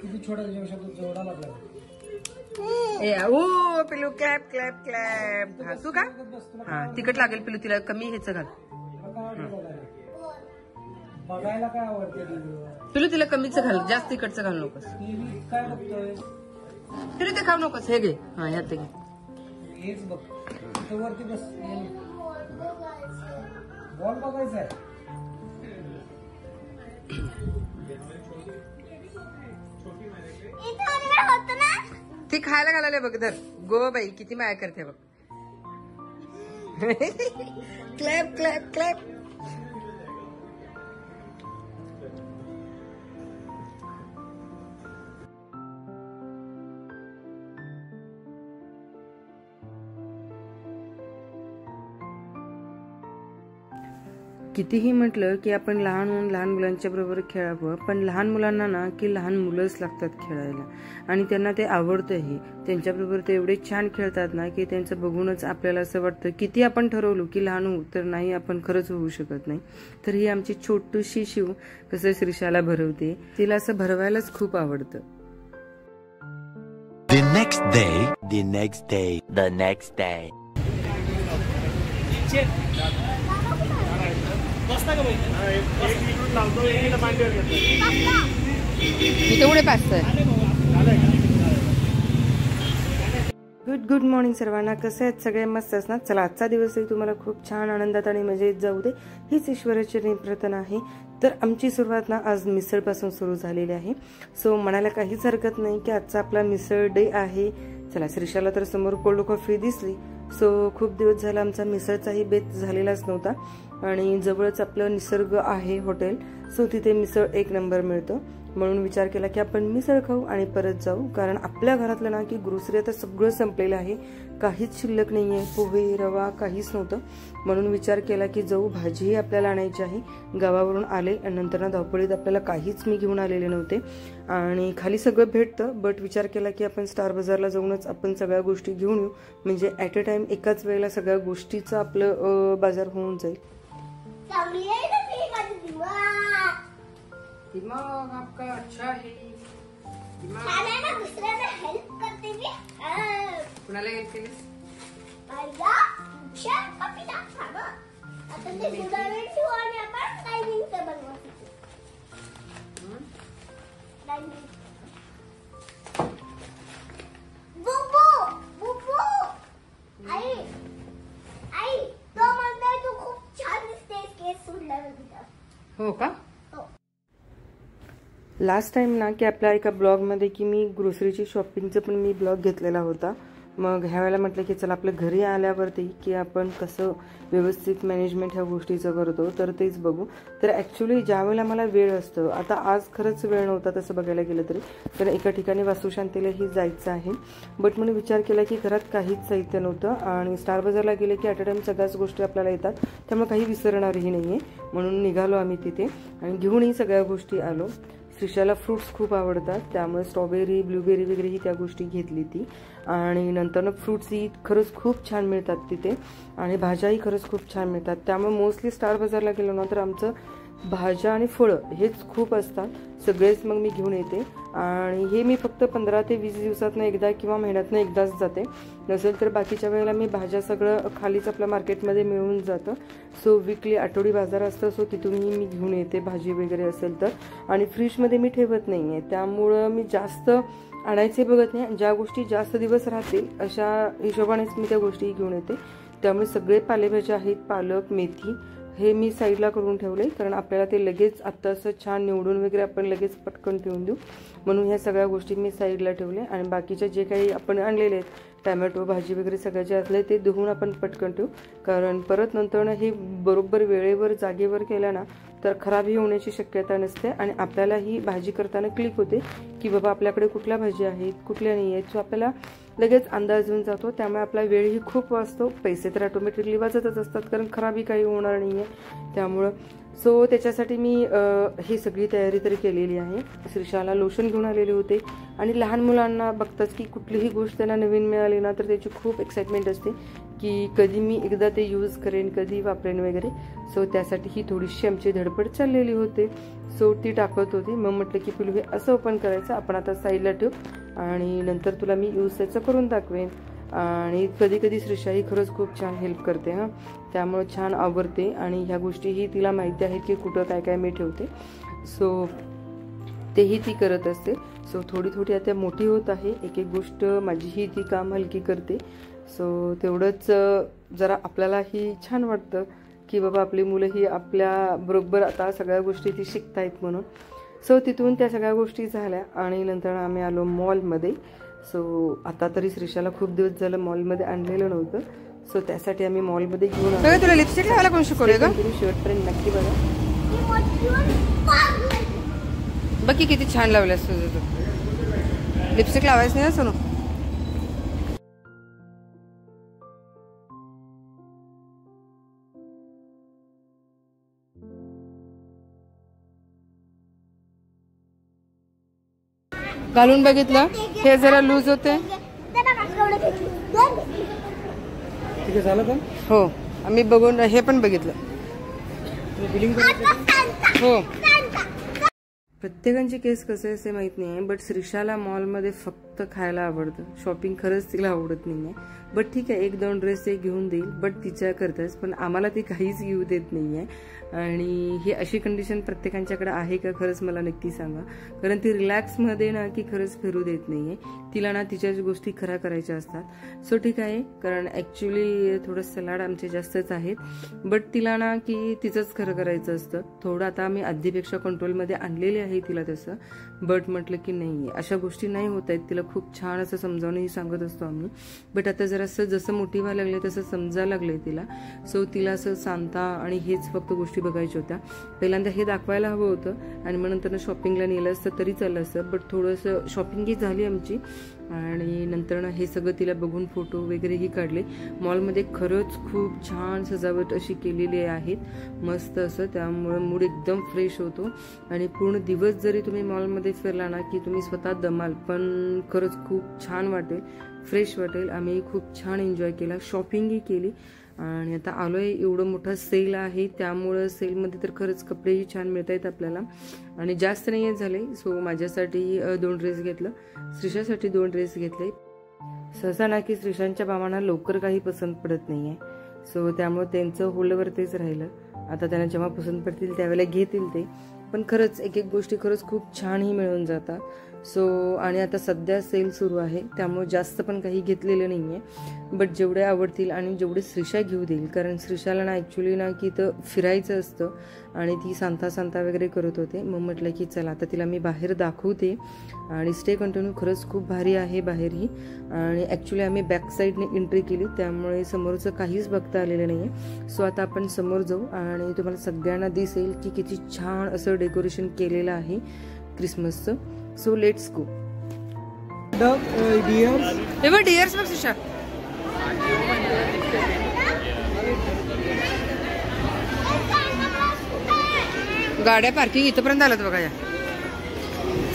किती छोटा जेवढा लागला ओ पिलू क्लॅप क्लॅप क्लॅप. हा तू का? हा तिखट लागेल पिलू, तिला कमी ह्याचं घाल. बघायला काय आवडते पिलू, तिला कमीच घाल, जास्त तिखटचं घालू नकोस. काय बघतोय पिलू ते खाऊ नकोस. हे घे, हा ह्यात घे. हेच बघ वरती बस. बॉल बघायचा आहे. ती खायला घालायला बघ. धर गो बाई, किती माया करते बघ. Clap clap clap. कितीही म्हटलं की आपण लहान मुलांच्या बरोबर खेळावं, पण लहान मुलांना ना की लहान मुलंच लागतात खेळायला, आणि त्यांना ते आवडतंही. त्यांच्याबरोबर ते एवढे छान खेळतात ना की त्यांचं बघूनच आपल्याला असं वाटतं, किती आपण ठरवलो की लहान होऊ तर नाही, आपण खरंच होऊ शकत नाही. तर ही आमची छोटूशी शिव कसं श्रीशाला भरवते, तिला असं भरवायलाच खूप आवडतं. The next day. तेवढे पाच. गुड मॉर्निंग सर्वांना. कसे आहेत सगळे? मस्तच ना. चला, आजचा दिवसही तुम्हाला खूप छान आनंदात आणि मजेत जाऊ दे, हीच ईश्वराची प्रार्थना आहे. तर आमची सुरुवात ना आज मिसळपासून सुरू झालेली आहे. सो म्हणायला काहीच हरकत नाही की आजचा आपला मिसळ डे आहे. चला, श्रीशाला तर समोर कोल्ड कॉफी दिसली. सो खूप दिवस झाला आमचा मिसळचाही बेत झालेलाच नव्हता, आणि जवळच आपलं निसर्ग आहे हॉटेल, सो तिथे मिसळ एक नंबर मिळतं. म्हणून विचार केला की आपण मिसळ खाऊ आणि परत जाऊ, कारण आपल्या घरातलं ना की ग्रोसरी आता सगळं संपलेलं आहे, काहीच शिल्लक नाहीये, पोहे रवा काहीच नव्हतं. म्हणून विचार केला की जाऊ, भाजीही आपल्याला आणायची आहे. गावावरून आले आणि नंतर ना धावपळीत आपल्याला काहीच मी घेऊन आलेले नव्हते, आणि खाली सगळं भेटतं, बट विचार केला की आपण स्टार बाजारला जाऊनच आपण सगळ्या गोष्टी घेऊन येऊ, म्हणजे ॲट अ टाइम एकाच वेळेला सगळ्या गोष्टीचं आपलं बाजार होऊन जाईल. दिमाग आपका अच्छा है. दुसऱ्याला हेल्प करते मी. कुणाला हेल्प केलीस? आता ते सुधारून ठेवू आणि आपण टायमिंगचं बनवू. आई तो म्हणतोय तू खूप छान दिसतेस केस सोडल्यावर. हो का? लास्ट टाइम ना की आपल्या एका ब्लॉगमध्ये की मी ग्रोसरीची शॉपिंगचं पण मी ब्लॉग घेतलेला होता. मग ह्या वेळेला म्हटलं की चला आपल्या घरी आल्यावरती की आपण कसं व्यवस्थित मॅनेजमेंट ह्या गोष्टीचं करतो तर तेच बघू. तर ॲक्च्युली ज्या वेळेला मला वेळ असतं, आता आज खरंच वेळ नव्हता तसं बघायला गेलं तरी, तर एका ठिकाणी वास्तुशांतीलाही जायचं आहे. बट म्हणून विचार केला की घरात काहीच साहित्य नव्हतं, आणि स्टार बाजारला गेले की ॲट अ टाइम सगळ्याच गोष्टी आपल्याला येतात, त्यामुळे काही विसरणारही नाही आहे. म्हणून निघालो आम्ही तिथे आणि घेऊनही सगळ्या गोष्टी आलो. श्रीशाला फ्रूट्स खूप आवडतात, त्यामुळे स्ट्रॉबेरी ब्लूबेरी वगैरे ही त्या गोष्टी घेतली ती. आणि नंतर फ्रूट्सही खरंच खूप छान मिळतात तिथे, आणि भाज्याही खरंच खूप छान मिळतात. त्यामुळे मोस्टली स्टार बाजारला गेलो ना तर आमचं भाज्या आणि फळं हेच खूप असतात, सगळेच मग मी घेऊन येते. आणि हे मी फक्त 15 ते 20 दिवसातनं एकदा किंवा महिन्यातनं एकदाच जाते, नसेल तर बाकीच्या वेळेला मी भाज्या सगळं खालीच आपल्या मार्केटमध्ये मिळून जातं. सो वीकली आठवडी बाजार असतं, सो तिथूनही मी घेऊन येते भाजी वगैरे असेल तर. आणि फ्रीजमध्ये मी ठेवत नाही आहे, त्यामुळं मी जास्त आणायचे बघत नाही. ज्या गोष्टी जास्त दिवस राहतील अशा हिशोबानेच मी त्या गोष्टी घेऊन येते. त्यामुळे सगळे पालेभाज्या आहेत, पालक मेथी हे मी साईडला करून ठेवले, कारण आपल्याला ते लगेच आत्ता असं छान निवडून वगैरे आपण लगेच पटकन ठेवून देऊ, म्हणून ह्या सगळ्या गोष्टी मी साईडला ठेवल्या. आणि बाकीच्या जे काही आपण आणलेले आहेत टॅमॅटो भाजी वगैरे सगळं जे असले ते धुवून आपण पटकन ठेवू, कारण परत नंतर हे बरोबर वेळेवर जागेवर केलं ना तर खराबही होण्याची शक्यता नसते, आणि आपल्याला ही भाजी करताना क्लिक होते की बाबा आपल्याकडे कुठल्या भाजी आहेत कुठल्या नाही आहेत, सो आपल्याला लगेच अंदाज येऊन जातो. त्यामुळे आपला वेळही खूप वाचतो, पैसे तर ऑटोमॅटिकली वाचतच असतात, कारण खराबही काही होणार नाही आहे त्यामुळं. सो त्याच्यासाठी मी ही सगळी तयारी तरी केलेली आहे. श्रीशाला लोशन घेऊन आलेले होते, आणि लहान मुलांना बघताच की कुठलीही गोष्ट त्यांना नवीन मिळाली ना तर त्याची खूप एक्साइटमेंट असते की कधी मी एकदा ते यूज करेन, कधी वापरेन वगैरे. सो त्यासाठी ही थोडीशी आमची धडपड चाललेली होते. सो ती टाकत होती. मग म्हटलं की पिलू हे असं ओपन करायचं, आपण आता साईडला ठेवू आणि नंतर तुला मी यूज त्याचं करून दाखवेन. आणि कधी कधी श्रीषा ही खरंच खूप छान हेल्प करते हां, त्यामुळे छान आवडते आणि ह्या गोष्टीही तिला माहिती आहेत की कुठं काय काय मी ठेवते. सो तेही ती करत असते. सो थोडी थोडी आता मोठी होत आहे, एक एक गोष्ट माझीही ती काम हलकी करते. सो तेवढंच जरा आपल्यालाही छान वाटतं की बाबा आपली मुलं ही आपल्या बरोबर आता सगळ्या गोष्टी ती शिकतायत म्हणून. सो तिथून त्या सगळ्या गोष्टी झाल्या आणि नंतर आम्ही आलो मॉलमध्ये. सो आता तरी श्रीषाला खूप दिवस झालं मॉलमध्ये आणलेलं नव्हतं. सो त्यासाठी आम्ही मॉलमध्ये घेऊन आलो. तुला लिपस्टिक लावायला कोण शिकवले का? शेवटपर्यंत नक्की बघा. बघ की किती छान लावल्यास तुझं. लिपस्टिक लावायचं नाही ना सोनू. घालून बघितलं, हे जरा लूज होते. ठीक आहे, झालं का? हो, आम्ही बघून हे पण बघितलं. बिलिंग हो, प्रत्येकांची केस कसं आहे माहित नाही आहे, बट श्रीषाला मॉलमध्ये फक्त खायला आवडतं. शॉपिंग खरंच तिला आवडत नाही आहे. बट ठीक आहे, 1-2 ड्रेस ते घेऊन देईल, बट तिच्या करताच. पण आम्हाला ती काहीच घेऊ देत नाही आहे. आणि ही अशी कंडिशन प्रत्येकांच्याकडे आहे का खरंच मला नक्की सांगा. कारण ती रिलॅक्समध्ये ना की खरंच फिरू देत नाही आहे. तिला ना तिच्याच गोष्टी खऱ्या करायच्या असतात. सो ठीक आहे, कारण ॲक्च्युली थोडं सलाड आमचे जास्तच आहेत, बट तिला ना की तिचंच खरं करायचं असतं. थोडं आता आम्ही आधीपेक्षा कंट्रोलमध्ये आणलेले आहे तिला तसं. बट म्हटलं की नाही, अशा गोष्टी नाही होत आहेत. तिला खूप छान असं समजावूनही सांगत असतो आम्ही. बट आता जरासं जसं मोठी व्हायला लागले तसं समजायला लागले तिला. सो तिला असं सांगता आणि हेच फक्त गोष्टी बघायच्या होत्या. पहिल्यांदा हे दाखवायला हवं होतं आणि मग नंतर शॉपिंगला नेलं असतं तरी चाललं असतं. बट थोडंसं शॉपिंगही झाली आमची आणि नंतर हे सगळं तिला बघून फोटो वगैरेही काढले. मॉलमध्ये खरंच खूप छान सजावट अशी केलेली आहेत मस्त असं, त्यामुळे मूड एकदम फ्रेश होतो. आणि पूर्ण दिवस जरी तुम्ही मॉलमध्ये फिरला ना की तुम्ही स्वतः दमाल, पण खरंच खूप छान वाटेल, फ्रेश वाटेल. आम्ही खूप छान एन्जॉय केला, शॉपिंगही केली. आणि आता आलोय, एवढं मोठा सेल आहे त्यामुळं सेलमध्ये तर खरंच कपडेही छान मिळत आहेत आपल्याला आणि जास्त नाही झाले. सो माझ्यासाठी 2 ड्रेस घेतलं, श्रीषासाठी 2 ड्रेस घेतले. सहसा ना की श्रीषांच्या मामांना लवकर काही पसंत पडत नाही आहे. सो त्यामुळे त्यांचं होल्डवरतीच राहिलं. आता त्यांना जेव्हा पसंत पडतील त्यावेळेला घेतील ते. पण खरंच एक एक गोष्टी खरंच खूप छानही मिळून जातात. सो आणि आता सध्या सेल सुरू आहे त्यामुळे जास्त पण काही घेतलेलं नाही आहे. बट जेवढे आवडतील आणि जेवढे श्रीषा घेऊ देईल, कारण श्रीषाला ना ॲक्च्युली ना की इथं फिरायचं असतं आणि ती सांता वगैरे करत होते. मग म्हटलं की चला आता तिला मी बाहेर दाखवते. आणि स्टे कंटिन्यू खरंच खूप भारी आहे बाहेरही. आणि ॲक्च्युली आम्ही बॅक साईडने एंट्री केली त्यामुळे समोरचं काहीच बघता आलेलं नाही आहे. सो आता आपण समोर जाऊ आणि तुम्हाला सगळ्यांना दिसेल की किती छान असं डेकोरेशन केलेलं आहे क्रिसमसचं. So let's go. डिअर्स बघ श्रीषा. गाड्या पार्किंग इथपर्यंत आलात बघा. या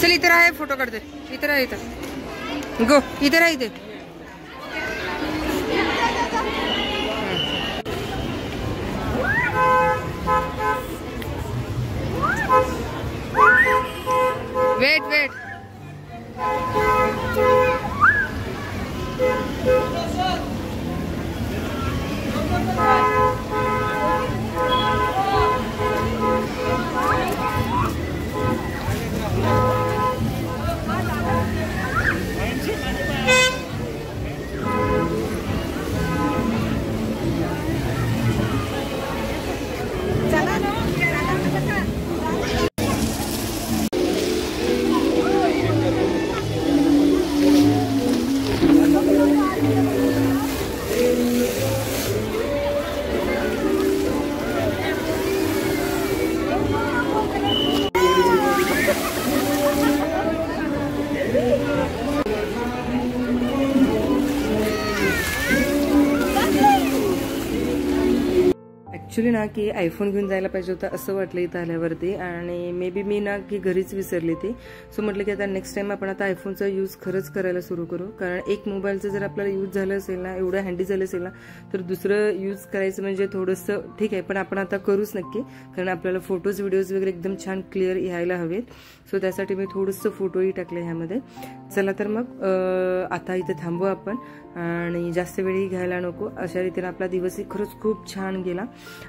चल इथे आहे, फोटो काढते. इथे राहा, इथं गो, इथे राहा, इथे. वेट ॲक्च्युली ना की आयफोन घेऊन जायला पाहिजे होता असं वाटलं इथं आल्यावरती, आणि मे बी मी ना की घरीच विसरले ते. सो म्हटलं की आता नेक्स्ट टाइम आपण आता आयफोनचा यूज खरंच करायला सुरू करू, कारण एक मोबाईलचं जर आपल्याला यूज झालं असेल ना, एवढं हँडी झालं असेल ना, तर दुसरं यूज करायचं म्हणजे थोडंसं ठीक आहे, पण आपण आता करूच नक्की, कारण आपल्याला फोटोज व्हिडिओज वगैरे एकदम छान क्लिअर यायला हवेत. सो त्यासाठी मी थोडंसं फोटोही टाकले ह्यामध्ये. चला तर मग आता इथे थांबू आपण आणि जास्त वेळही घ्यायला नको. अशा रीतीने आपला दिवसही खरंच खूप छान गेला.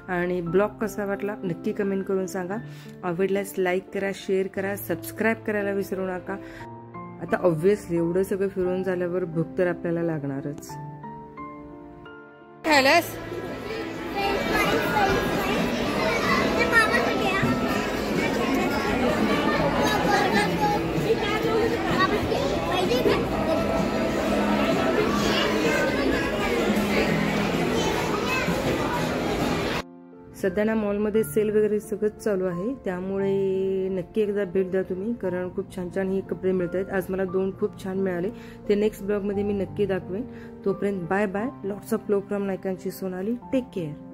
आणि ब्लॉग कसा वाटला नक्की कमेंट करून सांगा. आवडल्यास लाईक करा, शेअर करा, सबस्क्राईब करायला विसरू नका. आता ऑब्व्हियसली एवढं सगळं फिरून झाल्यावर भूक तर आपल्याला लागणारच. खायलास सध्या ना मॉलमध्ये सेल वगैरे सगळंच चालू आहे, त्यामुळे नक्की एकदा भेट द्या तुम्ही, कारण खूप छान छान ही कपडे मिळत आहेत. आज मला 2 खूप छान मिळाले, ते नेक्स्ट ब्लॉगमध्ये मी नक्की दाखवेन. तोपर्यंत bye bye. Lots of love from नायकांची सोनाली. Take care.